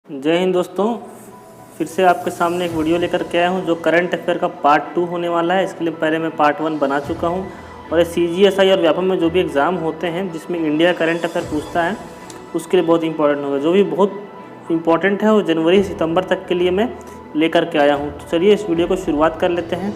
जय हिंद दोस्तों, फिर से आपके सामने एक वीडियो लेकर के आया हूँ जो करंट अफेयर का पार्ट 2 होने वाला है। इसके लिए पहले मैं पार्ट 1 बना चुका हूँ और ये CGSI और व्यापम में जो भी एग्ज़ाम होते हैं जिसमें इंडिया करंट अफेयर पूछता है उसके लिए बहुत इंपॉर्टेंट होगा। जो भी बहुत इंपॉर्टेंट है वो जनवरी से सितंबर तक के लिए मैं लेकर के आया हूँ। तो चलिए इस वीडियो को शुरुआत कर लेते हैं।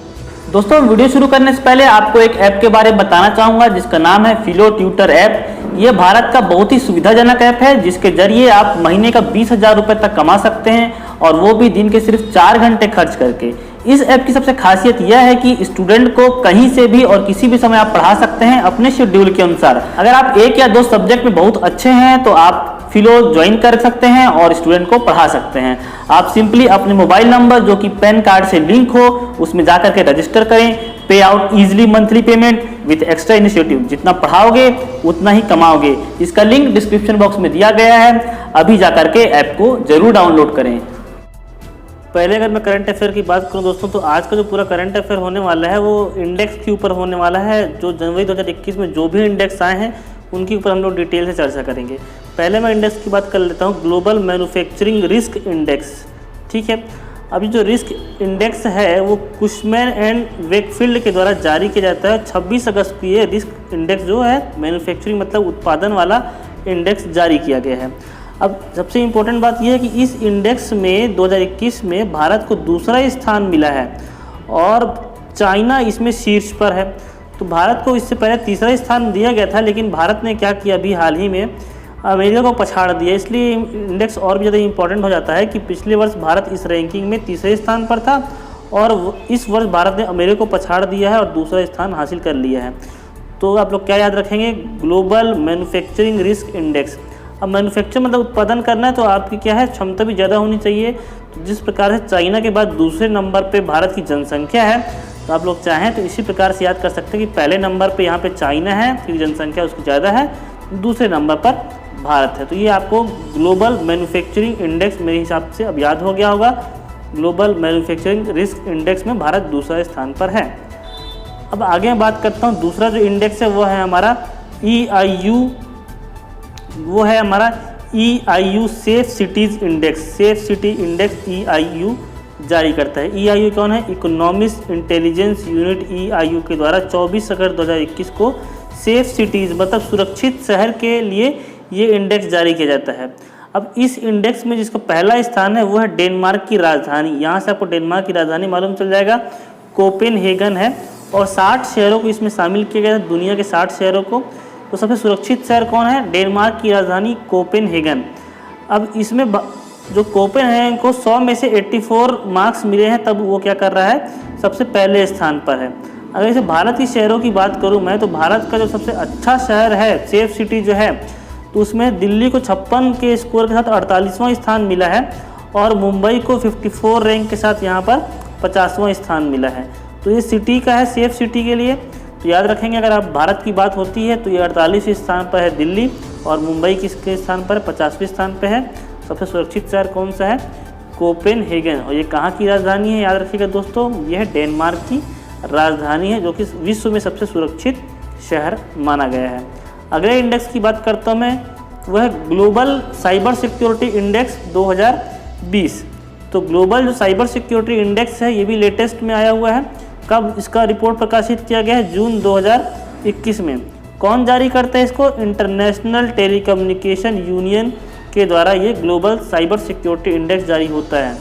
दोस्तों, वीडियो शुरू करने से पहले आपको एक ऐप के बारे में बताना चाहूँगा जिसका नाम है फिलो ट्यूटर ऐप। ये भारत का बहुत ही सुविधाजनक ऐप है जिसके जरिए आप महीने का 20,000 रुपये तक कमा सकते हैं और वो भी दिन के सिर्फ 4 घंटे खर्च करके। इस ऐप की सबसे खासियत यह है कि स्टूडेंट को कहीं से भी और किसी भी समय आप पढ़ा सकते हैं अपने शेड्यूल के अनुसार। अगर आप 1 या 2 सब्जेक्ट में बहुत अच्छे हैं तो आप फिलो ज्वाइन कर सकते हैं और स्टूडेंट को पढ़ा सकते हैं। आप सिंपली अपने मोबाइल नंबर जो कि पैन कार्ड से लिंक हो उसमें जाकर के रजिस्टर करें। पे out easily monthly payment with extra initiative. जितना पढ़ाओगे उतना ही कमाओगे। इसका लिंक डिस्क्रिप्शन बॉक्स में दिया गया है। अभी जाकर के ऐप को जरूर डाउनलोड करें। पहले अगर मैं करंट अफेयर की बात करूं दोस्तों, तो आज का जो पूरा करंट अफेयर होने वाला है वो इंडेक्स के ऊपर होने वाला है। जो जनवरी 2021 में जो भी इंडेक्स आए हैं उनके ऊपर हम लोग डिटेल से चर्चा करेंगे। पहले मैं इंडेक्स की बात कर लेता हूँ, ग्लोबल मैन्युफैक्चरिंग रिस्क इंडेक्स। ठीक है, अभी जो रिस्क इंडेक्स है वो कुशमैन एंड वेकफील्ड के द्वारा जारी किया जाता है। 26 अगस्त को ये रिस्क इंडेक्स जो है मैन्युफैक्चरिंग मतलब उत्पादन वाला इंडेक्स जारी किया गया है। अब सबसे इम्पोर्टेंट बात यह है कि इस इंडेक्स में 2021 में भारत को दूसरा स्थान मिला है और चाइना इसमें शीर्ष पर है। तो भारत को इससे पहले तीसरा स्थान दिया गया था, लेकिन भारत ने क्या किया, अभी हाल ही में अमेरिका को पछाड़ दिया। इसलिए इंडेक्स और भी ज़्यादा इंपॉर्टेंट हो जाता है कि पिछले वर्ष भारत इस रैंकिंग में तीसरे स्थान पर था और इस वर्ष भारत ने अमेरिका को पछाड़ दिया है और दूसरा स्थान हासिल कर लिया है। तो आप लोग क्या याद रखेंगे, ग्लोबल मैन्युफैक्चरिंग रिस्क इंडेक्स। अब मैन्युफैक्चर मतलब उत्पादन करना है तो आपकी क्या है, क्षमता भी ज़्यादा होनी चाहिए। तो जिस प्रकार से चाइना के बाद दूसरे नंबर पे भारत की जनसंख्या है, तो आप लोग चाहें तो इसी प्रकार से याद कर सकते हैं कि पहले नंबर पे यहाँ पे चाइना है क्योंकि जनसंख्या उसकी ज़्यादा है, दूसरे नंबर पर भारत है। तो ये आपको ग्लोबल मैन्युफैक्चरिंग इंडेक्स मेरे हिसाब से अब याद हो गया होगा। ग्लोबल मैन्युफैक्चरिंग रिस्क इंडेक्स में भारत दूसरे स्थान पर है। अब आगे मैं बात करता हूँ, दूसरा जो इंडेक्स है वो है हमारा EIU, वो है हमारा EIU safe cities index. Safe city index EIU जारी करता है। EIU कौन है, इकोनॉमिक्स इंटेलिजेंस यूनिट EIU के द्वारा 24 अगस्त 2021 को सेफ सिटीज़ मतलब सुरक्षित शहर के लिए ये इंडेक्स जारी किया जाता है। अब इस इंडेक्स में जिसका पहला स्थान है वो है डेनमार्क की राजधानी। यहाँ से आपको डेनमार्क की राजधानी मालूम चल जाएगा, कोपेनहेगन है और 60 शहरों को इसमें शामिल किया गया है, दुनिया के 60 शहरों को। तो सबसे सुरक्षित शहर कौन है, डेनमार्क की राजधानी कोपेनहेगन। अब इसमें जो कोपेनहेगन को 100 में से 84 मार्क्स मिले हैं, तब वो क्या कर रहा है, सबसे पहले स्थान पर है। अगर इसे भारत की शहरों की बात करूँ मैं, तो भारत का जो सबसे अच्छा शहर है सेफ सिटी जो है, तो उसमें दिल्ली को 56 के स्कोर के साथ 48वां स्थान मिला है और मुंबई को 54 रैंक के साथ यहाँ पर 50वां स्थान मिला है। तो ये सिटी का है, सेफ सिटी के लिए। तो याद रखेंगे अगर आप भारत की बात होती है तो ये 48वें स्थान पर है दिल्ली और मुंबई किसके स्थान पर 50वें स्थान पर है। सबसे सुरक्षित शहर कौन सा है, कोपेनहेगन। और ये कहाँ की राजधानी है, याद रखिएगा दोस्तों, ये है डेनमार्क की राजधानी है जो कि विश्व में सबसे सुरक्षित शहर माना गया है। अगले इंडेक्स की बात करता हूँ मैं, वह है ग्लोबल साइबर सिक्योरिटी इंडेक्स 2020। तो ग्लोबल जो साइबर सिक्योरिटी इंडेक्स है ये भी लेटेस्ट में आया हुआ है। कब इसका रिपोर्ट प्रकाशित किया गया है, जून 2021 में। कौन जारी करता है इसको, इंटरनेशनल टेलीकम्युनिकेशन यूनियन के द्वारा ये ग्लोबल साइबर सिक्योरिटी इंडेक्स जारी होता है।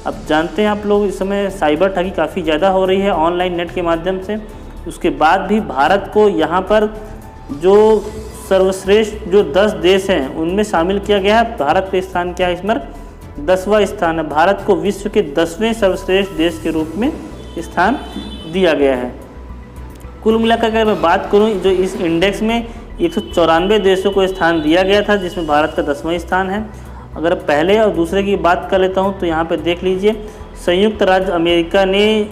अब जानते हैं आप लोग इस समय साइबर ठगी काफ़ी ज़्यादा हो रही है ऑनलाइन नेट के माध्यम से। उसके बाद भी भारत को यहाँ पर जो सर्वश्रेष्ठ जो 10 देश हैं उनमें शामिल किया गया है। भारत का स्थान क्या है, इसमें 10वां स्थान है। भारत को विश्व के 10वें सर्वश्रेष्ठ देश के रूप में स्थान दिया गया है। कुल मिलाकर अगर मैं बात करूं, जो इस इंडेक्स में 194 देशों को स्थान दिया गया था जिसमें भारत का 10वां स्थान है। अगर पहले और दूसरे की बात कर लेता हूं तो यहाँ पे देख लीजिए, संयुक्त राज्य अमेरिका ने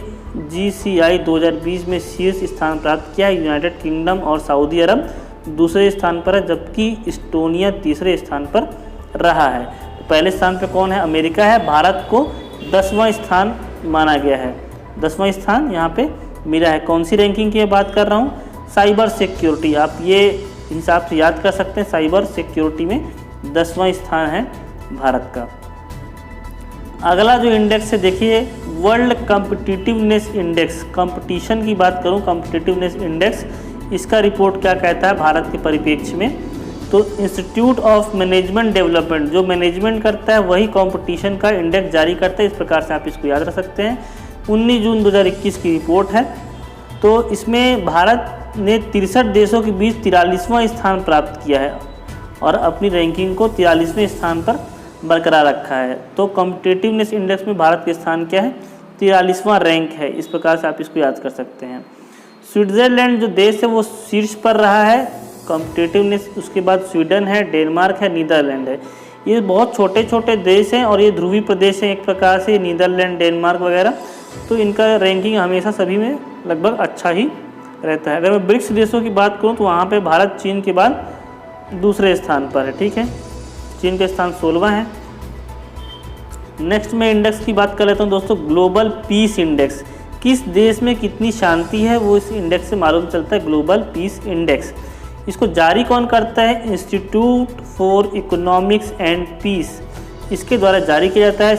GCI 2020 में शीर्ष स्थान प्राप्त किया है। यूनाइटेड किंगडम और सऊदी अरब दूसरे स्थान पर है, जबकि इस्टोनिया तीसरे स्थान पर रहा है। तो पहले स्थान पर कौन है, अमेरिका है। भारत को 10वां स्थान माना गया है, 10वां स्थान यहाँ पे मिला है। कौन सी रैंकिंग की बात कर रहा हूँ, साइबर सिक्योरिटी। आप ये हिसाब से याद कर सकते हैं, साइबर सिक्योरिटी में 10वां स्थान है भारत का। अगला जो इंडेक्स है देखिए, वर्ल्ड कॉम्पिटिटिवनेस इंडेक्स, कंपटीशन की बात करूं, कॉम्पिटिटिवनेस इंडेक्स, इसका रिपोर्ट क्या कहता है भारत के परिप्रेक्ष्य में। तो इंस्टीट्यूट ऑफ मैनेजमेंट डेवलपमेंट, जो मैनेजमेंट करता है वही कंपटीशन का इंडेक्स जारी करता है। इस प्रकार से आप इसको याद रख सकते हैं। 19 जून 2021 की रिपोर्ट है। तो इसमें भारत ने 63 देशों के बीच 43वां स्थान प्राप्त किया है और अपनी रैंकिंग को 43वें स्थान पर बरकरार रखा है। तो कॉम्पिटिटिवनेस इंडेक्स में भारत के स्थान क्या है, 43वां रैंक है। इस प्रकार से आप इसको याद कर सकते हैं। स्विट्ज़रलैंड जो देश है वो शीर्ष पर रहा है कॉम्पिटिटिवनेस, उसके बाद स्वीडन है, डेनमार्क है, नीदरलैंड है। ये बहुत छोटे छोटे देश हैं और ये ध्रुवीय प्रदेश हैं एक प्रकार से, नीदरलैंड, डेनमार्क वगैरह। तो इनका रैंकिंग हमेशा सभी में लगभग अच्छा ही रहता है। अगर मैं ब्रिक्स देशों की बात करूं तो वहाँ पे भारत चीन के बाद दूसरे स्थान पर है। ठीक है, चीन का स्थान 16वां है। नेक्स्ट मैं इंडेक्स की बात कर लेता हूं दोस्तों, ग्लोबल पीस इंडेक्स। किस देश में कितनी शांति है वो इस इंडेक्स से मालूम चलता है, ग्लोबल पीस इंडेक्स। इसको जारी कौन करता है, institute for economics and peace, इसके द्वारा जारी किया जाता है।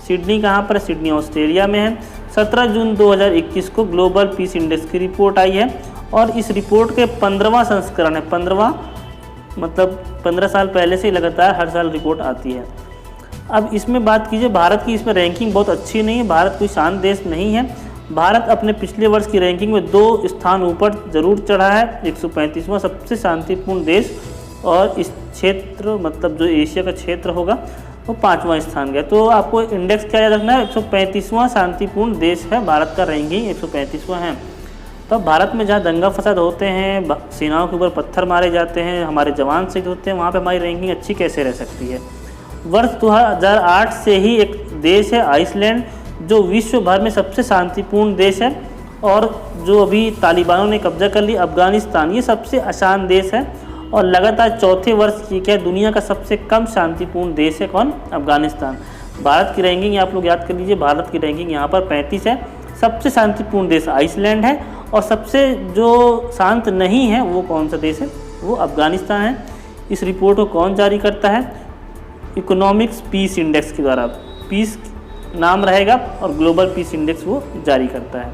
सिडनी कहाँ पर है, सिडनी ऑस्ट्रेलिया में है। 17 जून 2021 को ग्लोबल पीस इंडेक्स की रिपोर्ट आई है और इस रिपोर्ट के 15वां संस्करण है। 15वां मतलब 15 साल पहले से लगातार हर साल रिपोर्ट आती है। अब इसमें बात कीजिए भारत की, इसमें रैंकिंग बहुत अच्छी नहीं है। भारत कोई शांत देश नहीं है। भारत अपने पिछले वर्ष की रैंकिंग में 2 स्थान ऊपर जरूर चढ़ा है, 135वां सबसे शांतिपूर्ण देश, और इस क्षेत्र मतलब जो एशिया का क्षेत्र होगा वो 5वां स्थान गया। तो आपको इंडेक्स क्या याद रखना है, 135वां शांतिपूर्ण देश है भारत का, रैंकिंग 135वां है। तो भारत में जहाँ दंगा फसाद होते हैं, सेनाओं के ऊपर पत्थर मारे जाते हैं, हमारे जवान शहीद होते हैं, वहाँ पे हमारी रैंकिंग अच्छी कैसे रह सकती है। वर्ष 2008 से ही एक देश है आइसलैंड, जो विश्व भर में सबसे शांतिपूर्ण देश है, और जो अभी तालिबानों ने कब्जा कर ली अफगानिस्तान, ये सबसे अशांत देश है और लगातार चौथे वर्ष ये क्या दुनिया का सबसे कम शांतिपूर्ण देश है कौन, अफगानिस्तान। भारत की रैंकिंग आप लोग याद कर लीजिए, भारत की रैंकिंग यहाँ पर 35 है। सबसे शांतिपूर्ण देश आइसलैंड है और सबसे जो शांत नहीं है वो कौन सा देश है, वो अफगानिस्तान है। इस रिपोर्ट को कौन जारी करता है, इकोनॉमिक्स पीस इंडेक्स के द्वारा, पीस नाम रहेगा और ग्लोबल पीस इंडेक्स वो जारी करता है।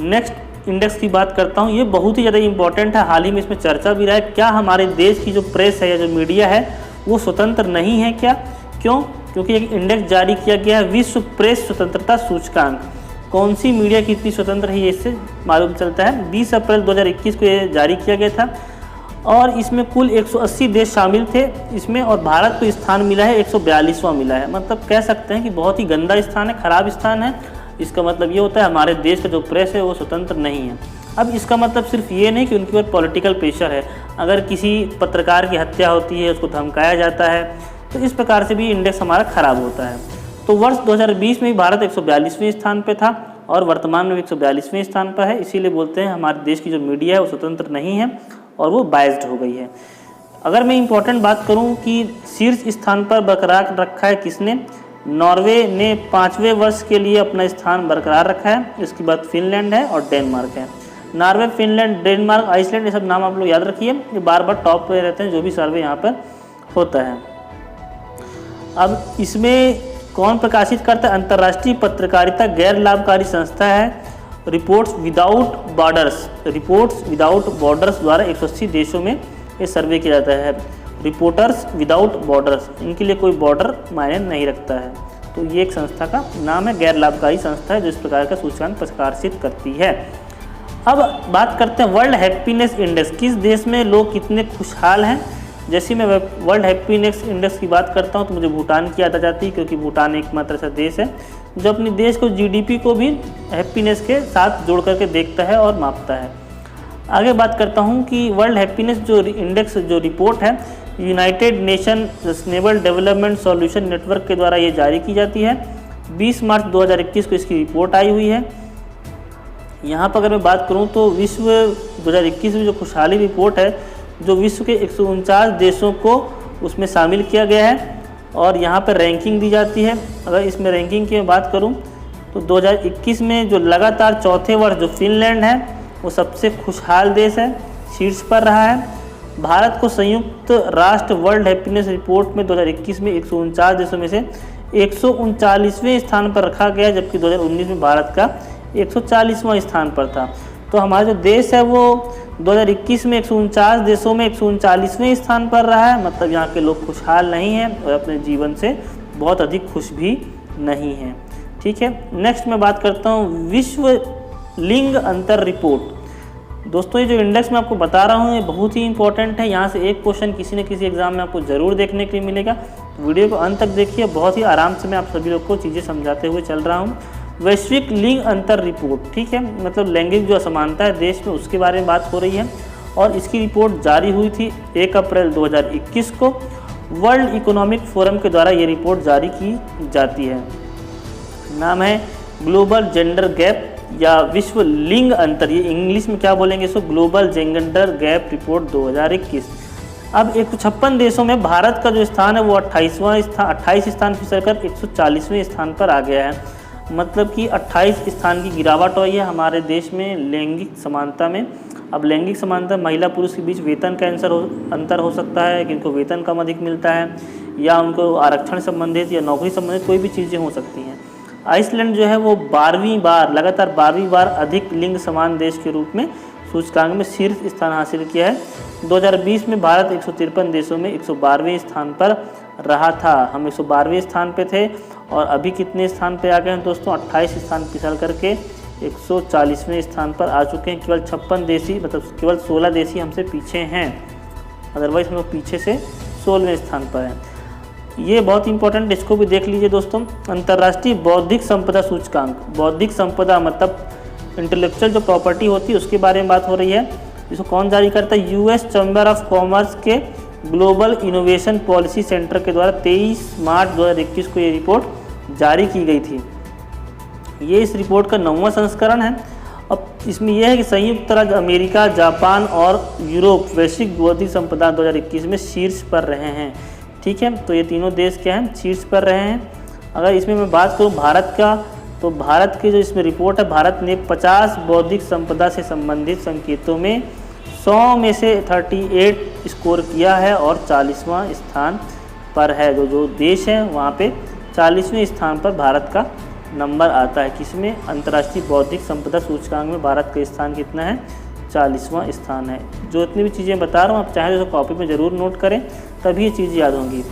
नेक्स्ट इंडेक्स की बात करता हूँ, ये बहुत ही ज़्यादा इंपॉर्टेंट है, हाल ही में इसमें चर्चा भी रहा है। क्या हमारे देश की जो प्रेस है या जो मीडिया है वो स्वतंत्र नहीं है क्या? क्यों? क्योंकि एक इंडेक्स जारी किया गया है, विश्व प्रेस स्वतंत्रता सूचकांक। कौन सी मीडिया कितनी स्वतंत्र है ये इससे मालूम चलता है। 20 अप्रैल 2021 को ये जारी किया गया था और इसमें कुल 180 देश शामिल थे इसमें, और भारत को स्थान मिला है 142वां मिला है। मतलब कह सकते हैं कि बहुत ही गंदा स्थान है, खराब स्थान है। इसका मतलब ये होता है हमारे देश का जो प्रेस है वो स्वतंत्र नहीं है। अब इसका मतलब सिर्फ ये नहीं कि उनके ऊपर पॉलिटिकल प्रेशर है, अगर किसी पत्रकार की हत्या होती है, उसको धमकाया जाता है, तो इस प्रकार से भी इंडेक्स हमारा खराब होता है। तो वर्ष 2020 में भारत 142वें स्थान पे था और वर्तमान में 142वें स्थान पर है। इसीलिए बोलते हैं हमारे देश की जो मीडिया है वो स्वतंत्र नहीं है और वो बायस्ड हो गई है। अगर मैं इम्पोर्टेंट बात करूं कि शीर्ष स्थान पर बरकरार रखा है किसने, नॉर्वे ने 5वें वर्ष के लिए अपना स्थान बरकरार रखा है। इसके बाद फिनलैंड है और डेनमार्क है। नॉर्वे, फिनलैंड, डेनमार्क, आइसलैंड, ये सब नाम आप लोग याद रखिए, ये बार बार टॉप पे रहते हैं जो भी सर्वे यहाँ पर होता है। अब इसमें कौन प्रकाशित करता है, अंतर्राष्ट्रीय पत्रकारिता गैर लाभकारी संस्था है reports without borders, reports without borders द्वारा 180 देशों में ये सर्वे किया जाता है। रिपोर्टर्स विदाउट बॉर्डर्स, इनके लिए कोई बॉर्डर मायने नहीं रखता है। तो ये एक संस्था का नाम है, गैर लाभकारी संस्था है जो इस प्रकार का सूचकांक प्रकाशित करती है। अब बात करते हैं वर्ल्ड हैप्पीनेस इंडेक्स, किस देश में लोग कितने खुशहाल हैं। जैसे मैं वर्ल्ड हैप्पीनेस इंडेक्स की बात करता हूँ तो मुझे भूटान की याद आ जाती है, क्योंकि भूटान एकमात्र ऐसा देश है जो अपने देश को जीडीपी को भी हैप्पीनेस के साथ जोड़ करके देखता है और मापता है। आगे बात करता हूँ कि वर्ल्ड हैप्पीनेस जो इंडेक्स जो रिपोर्ट है United nation sustainable development solution network के द्वारा ये जारी की जाती है। 20 मार्च 2021 को इसकी रिपोर्ट आई हुई है। यहाँ पर अगर मैं बात करूँ तो विश्व 2021 में जो खुशहाली रिपोर्ट है, जो विश्व के 149 देशों को उसमें शामिल किया गया है और यहाँ पर रैंकिंग दी जाती है। अगर इसमें रैंकिंग की मैं बात करूँ तो 2021 में जो लगातार चौथे वर्ष जो फिनलैंड है वो सबसे खुशहाल देश है, शीर्ष पर रहा है। भारत को संयुक्त राष्ट्र वर्ल्ड हैप्पीनेस रिपोर्ट में 2021 में 149 देशों में से 139वें स्थान पर रखा गया, जबकि 2019 में भारत का 140वां स्थान पर था। तो हमारा जो देश है वो 2021 में 149 देशों में 139वें स्थान पर रहा है। मतलब यहाँ के लोग खुशहाल नहीं हैं और अपने जीवन से बहुत अधिक खुश भी नहीं हैं। ठीक है, नेक्स्ट मैं बात करता हूँ विश्व लिंग अंतर रिपोर्ट। दोस्तों, ये जो इंडेक्स मैं आपको बता रहा हूँ ये बहुत ही इंपॉर्टेंट है। यहाँ से एक क्वेश्चन किसी न किसी एग्जाम में आपको ज़रूर देखने के लिए मिलेगा। वीडियो को अंत तक देखिए, बहुत ही आराम से मैं आप सभी लोग को चीज़ें समझाते हुए चल रहा हूँ। वैश्विक लिंग अंतर रिपोर्ट, ठीक है, मतलब लैंगिक जो असमानता है देश में उसके बारे में बात हो रही है। और इसकी रिपोर्ट जारी हुई थी 1 अप्रैल 2021 को। वर्ल्ड इकोनॉमिक फोरम के द्वारा ये रिपोर्ट जारी की जाती है। नाम है ग्लोबल जेंडर गैप या विश्व लिंग अंतर, ये इंग्लिश में क्या बोलेंगे इसको, ग्लोबल जेंडर गैप रिपोर्ट 2021। अब 156 देशों में भारत का जो स्थान है वो 28 स्थान फिसल कर 140वें स्थान पर आ गया है। मतलब कि 28 स्थान की गिरावट हुई है हमारे देश में लैंगिक समानता में। अब लैंगिक समानता महिला पुरुष के बीच वेतन का अंतर हो सकता है, किनको वेतन कम अधिक मिलता है, या उनको आरक्षण संबंधित या नौकरी संबंधित कोई भी चीज़ें हो सकती हैं। आइसलैंड जो है वो 12वीं बार लगातार 12वीं बार अधिक लिंग समान देश के रूप में सूचकांक में शीर्ष स्थान हासिल किया है। 2020 में भारत 153 देशों में 112वें स्थान पर रहा था। हम 112वें स्थान पे थे और अभी कितने स्थान पे आ गए हैं दोस्तों, 28 स्थान फिसल करके 140वें स्थान पर आ चुके हैं। केवल 56 देशी, मतलब केवल 16 देशी हमसे पीछे हैं, अदरवाइज हम लोग पीछे से 16वें स्थान पर हैं। ये बहुत इंपॉर्टेंट, इसको भी देख लीजिए दोस्तों। अंतर्राष्ट्रीय बौद्धिक संपदा सूचकांक, बौद्धिक संपदा मतलब इंटेलेक्चुअल जो प्रॉपर्टी होती है उसके बारे में बात हो रही है। इसको कौन जारी करता है, यूएस चैम्बर ऑफ कॉमर्स के ग्लोबल इनोवेशन पॉलिसी सेंटर के द्वारा 23 मार्च 2021 को ये रिपोर्ट जारी की गई थी। ये इस रिपोर्ट का 9वां संस्करण है। अब इसमें यह है कि संयुक्त राज्य अमेरिका, जापान और यूरोप वैश्विक बौद्धिक संपदा 2021 में शीर्ष पर रहे हैं। ठीक है, तो ये तीनों देश क्या हैं, शीर्ष पर रहे हैं। अगर इसमें मैं बात करूँ भारत का, तो भारत की जो इसमें रिपोर्ट है, भारत ने 50 बौद्धिक संपदा से संबंधित संकेतों में 100 में से 38 स्कोर किया है और 40वां स्थान पर है। जो देश है वहाँ पे 40वें स्थान पर भारत का नंबर आता है। किसमें, अंतर्राष्ट्रीय बौद्धिक संपदा सूचकांक में भारत का स्थान कितना है, 40वां स्थान है। जो इतनी भी चीज़ें बता रहा हूँ आप चाहें तो कॉपी में ज़रूर नोट करें, तभी ये चीज़ें याद होंगी।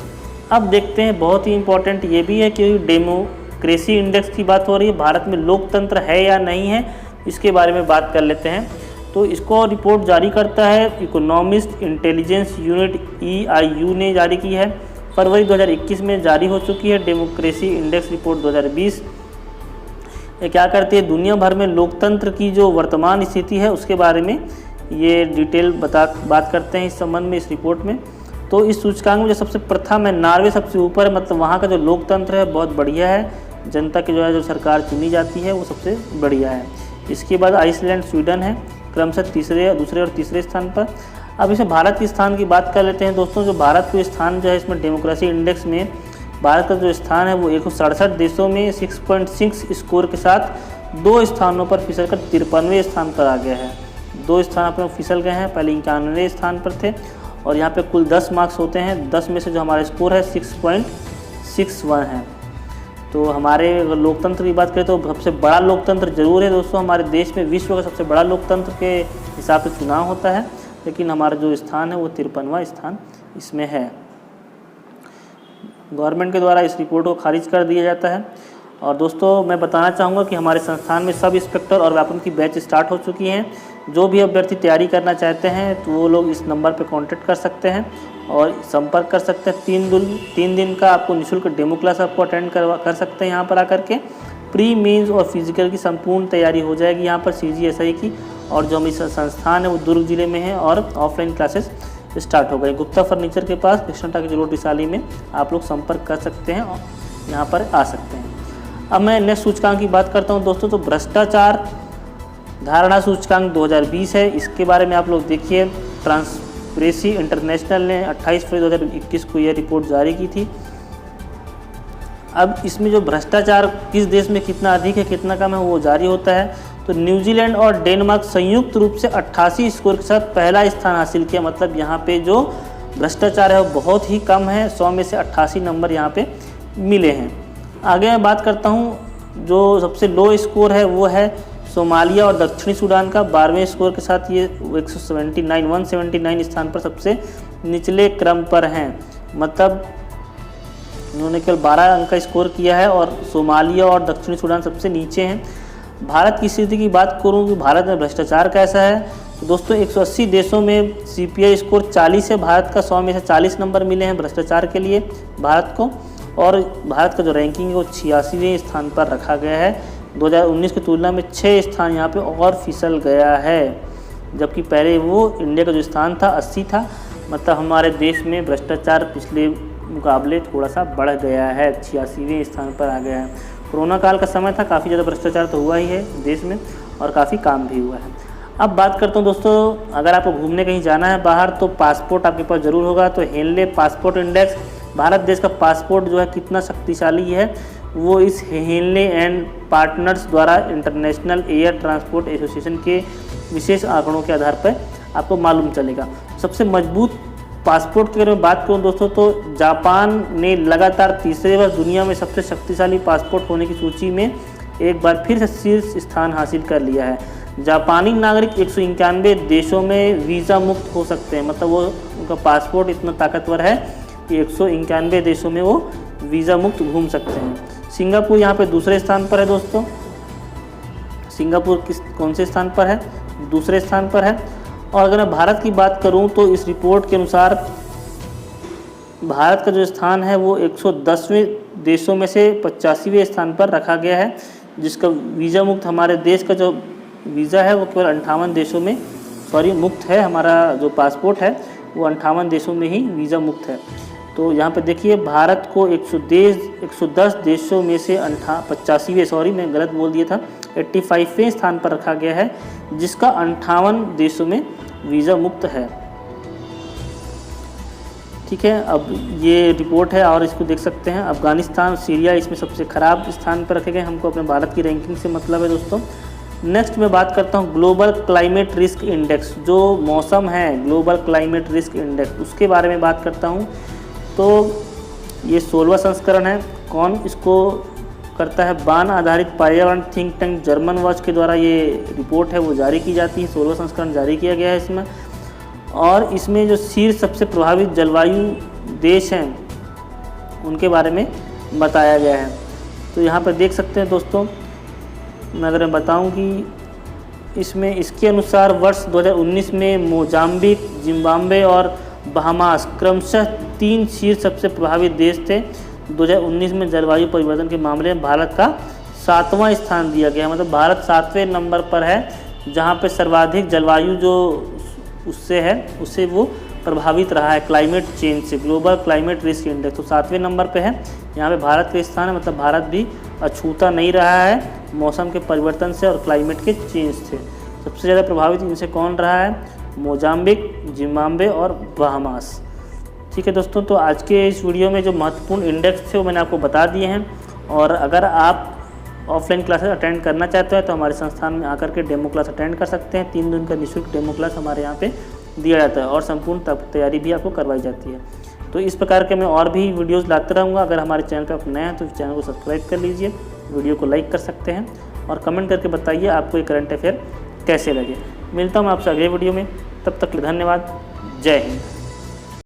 अब देखते हैं, बहुत ही इंपॉर्टेंट ये भी है कि डेमोक्रेसी इंडेक्स की बात हो रही है, भारत में लोकतंत्र है या नहीं है, इसके बारे में बात कर लेते हैं। तो इसको रिपोर्ट जारी करता है इकोनॉमिस्ट इंटेलिजेंस यूनिट EIU ने जारी की है। फरवरी 2021 में जारी हो चुकी है डेमोक्रेसी इंडेक्स रिपोर्ट 2020। ये क्या करती है, दुनिया भर में लोकतंत्र की जो वर्तमान स्थिति है उसके बारे में ये डिटेल बात करते हैं इस संबंध में इस रिपोर्ट में। तो इस सूचकांक में जो सबसे प्रथम है नॉर्वे सबसे ऊपर है, मतलब वहाँ का जो लोकतंत्र है बहुत बढ़िया है, जनता की जो सरकार चुनी जाती है वो सबसे बढ़िया है। इसके बाद आइसलैंड, स्वीडन है क्रमशः दूसरे और तीसरे स्थान पर। अब इसमें भारत के स्थान की बात कर लेते हैं दोस्तों। जो भारत को स्थान जो है इसमें डेमोक्रेसी इंडेक्स में भारत का जो स्थान है वो 167 देशों में 6.6 स्कोर के साथ 2 स्थानों पर फिसल कर 53वें स्थान पर आ गया है। 2 स्थान पर फिसल गए हैं, पहले 91वें स्थान पर थे। और यहाँ पे कुल 10 मार्क्स होते हैं, 10 में से जो हमारा स्कोर है 6.61 है। तो हमारे अगर लोकतंत्र की बात करें तो सबसे बड़ा लोकतंत्र जरूर है दोस्तों हमारे देश में, विश्व का सबसे बड़ा लोकतंत्र के हिसाब से चुनाव होता है, लेकिन हमारा जो स्थान है वो 53वां स्थान इसमें है। गवर्नमेंट के द्वारा इस रिपोर्ट को खारिज कर दिया जाता है। और दोस्तों मैं बताना चाहूँगा कि हमारे संस्थान में सब इंस्पेक्टर और व्यापम की बैच स्टार्ट हो चुकी हैं। जो भी अभ्यर्थी तैयारी करना चाहते हैं तो वो लोग इस नंबर पर कांटेक्ट कर सकते हैं और संपर्क कर सकते हैं। 3 दिन का आपको निःशुल्क डेमो क्लास आपको अटेंड कर सकते हैं यहाँ पर आकर के। प्री मीन्स और फिजिकल की संपूर्ण तैयारी हो जाएगी यहाँ पर CGSI की। और जो हमारी संस्थान है वो दुर्ग जिले में है और ऑफलाइन क्लासेस स्टार्ट हो गए। गुप्ता फर्नीचर के पास कृष्णा टाकी रोड रिसाली में आप लोग संपर्क कर सकते हैं और यहाँ पर आ सकते हैं। अब मैं नेक्स्ट सूचकांक की बात करता हूँ दोस्तों। तो भ्रष्टाचार धारणा सूचकांक 2020 है, इसके बारे में आप लोग देखिए। ट्रांसपेरेंसी इंटरनेशनल ने 28 फरवरी 2021 को यह रिपोर्ट जारी की थी। अब इसमें जो भ्रष्टाचार किस देश में कितना अधिक है कितना कम है वो जारी होता है। तो न्यूजीलैंड और डेनमार्क संयुक्त रूप से 88 स्कोर के साथ पहला स्थान हासिल किया। मतलब यहाँ पे जो भ्रष्टाचार है वो बहुत ही कम है, 100 में से 88 नंबर यहाँ पे मिले हैं। आगे मैं बात करता हूँ जो सबसे लो स्कोर है वो है सोमालिया और दक्षिणी सूडान का। 12वें स्कोर के साथ ये 179 स्थान पर सबसे निचले क्रम पर हैं। मतलब इन्होंने केवल 12 अंक का स्कोर किया है और सोमालिया और दक्षिणी सूडान सबसे नीचे हैं। भारत की स्थिति की बात करूं कि भारत में भ्रष्टाचार कैसा है, तो दोस्तों 180 देशों में CPI स्कोर 40 है। भारत का 100 में से 40 नंबर मिले हैं भ्रष्टाचार के लिए भारत को। और भारत का जो रैंकिंग है वो 86वें स्थान पर रखा गया है। 2019 की तुलना में 6 स्थान यहाँ पे और फिसल गया है, जबकि पहले वो इंडिया का जो स्थान था 80 था। मतलब हमारे देश में भ्रष्टाचार पिछले मुकाबले थोड़ा सा बढ़ गया है, 86वें स्थान पर आ गया है। कोरोना काल का समय था, काफ़ी ज़्यादा भ्रष्टाचार तो हुआ ही है देश में और काफ़ी काम भी हुआ है। अब बात करता हूँ दोस्तों, अगर आपको घूमने कहीं जाना है बाहर तो पासपोर्ट आपके पास ज़रूर होगा। तो हेनले पासपोर्ट इंडेक्स, भारत देश का पासपोर्ट जो है कितना शक्तिशाली है वो इस हेनले एंड पार्टनर्स द्वारा इंटरनेशनल एयर ट्रांसपोर्ट एसोसिएशन के विशेष आंकड़ों के आधार पर आपको मालूम चलेगा। सबसे मजबूत पासपोर्ट की अगर मैं बात करूं दोस्तों तो जापान ने लगातार तीसरे बार दुनिया में सबसे शक्तिशाली पासपोर्ट होने की सूची में एक बार फिर से शीर्ष स्थान हासिल कर लिया है। जापानी नागरिक 191 देशों में वीज़ा मुक्त हो सकते हैं। मतलब वो उनका पासपोर्ट इतना ताकतवर है कि 191 देशों में वो वीज़ा मुक्त घूम सकते हैं। सिंगापुर यहाँ पे दूसरे स्थान पर है दोस्तों। सिंगापुर कौन से स्थान पर है? दूसरे स्थान पर है। और अगर मैं भारत की बात करूं तो इस रिपोर्ट के अनुसार भारत का जो स्थान है वो 110वें देशों में से 85वें स्थान पर रखा गया है, जिसका वीज़ा मुक्त हमारे देश का जो वीज़ा है वो केवल 58 देशों में मुक्त है। हमारा जो पासपोर्ट है वो 58 देशों में ही वीज़ा मुक्त है। तो यहाँ पे देखिए भारत को 110 देशों में से 85वें मैं गलत बोल दिया था, 85वें स्थान पर रखा गया है, जिसका 58 देशों में वीज़ा मुक्त है। ठीक है, अब ये रिपोर्ट है और इसको देख सकते हैं। अफगानिस्तान, सीरिया इसमें सबसे ख़राब स्थान पर रखे गए। हमको अपने भारत की रैंकिंग से मतलब है दोस्तों। नेक्स्ट मैं बात करता हूँ ग्लोबल क्लाइमेट रिस्क इंडेक्स, जो मौसम है ग्लोबल क्लाइमेट रिस्क इंडेक्स, उसके बारे में बात करता हूँ। तो ये 16वां संस्करण है। कौन इसको करता है? बान आधारित पर्यावरण थिंक टैंक जर्मन वॉच के द्वारा ये रिपोर्ट है वो जारी की जाती है। 16वां संस्करण जारी किया गया है इसमें। और इसमें जो शीर्ष सबसे प्रभावित जलवायु देश हैं उनके बारे में बताया गया है। तो यहाँ पर देख सकते हैं दोस्तों, मैं अगर बताऊँ कि इसमें इसके अनुसार वर्ष 2019 में मोजाम्बिक, जिम्बाब्वे और बहामास क्रमशः 3 शीर्ष सबसे प्रभावित देश थे। 2019 में जलवायु परिवर्तन के मामले में भारत का 7वां स्थान दिया गया। मतलब भारत 7वें नंबर पर है, जहां पे सर्वाधिक जलवायु जो उससे है उससे वो प्रभावित रहा है क्लाइमेट चेंज से। ग्लोबल क्लाइमेट रिस्क इंडेक्स तो 7वें नंबर पे है। यहाँ पे भारत का स्थान है। मतलब भारत भी अछूता नहीं रहा है मौसम के परिवर्तन से और क्लाइमेट के चेंज से। सबसे ज़्यादा प्रभावित इनसे कौन रहा है? मोजाम्बिक, जिम्बाब्वे और बहामास। ठीक है दोस्तों, तो आज के इस वीडियो में जो महत्वपूर्ण इंडेक्स थे वो मैंने आपको बता दिए हैं। और अगर आप ऑफलाइन क्लासेस अटेंड करना चाहते हैं तो हमारे संस्थान में आकर के डेमो क्लास अटेंड कर सकते हैं। 3 दिन का निःशुल्क डेमो क्लास हमारे यहाँ पे दिया जाता है और संपूर्ण तैयारी भी आपको करवाई जाती है। तो इस प्रकार के मैं और भी वीडियोज़ लाते रहूँगा। अगर हमारे चैनल पर आप नए हैं तो चैनल को सब्सक्राइब कर लीजिए, वीडियो को लाइक कर सकते हैं और कमेंट करके बताइए आपको ये करंट अफेयर कैसे लगे। मिलता हूँ मैं आपसे अगले वीडियो में, तब तक के लिए धन्यवाद। जय हिंद।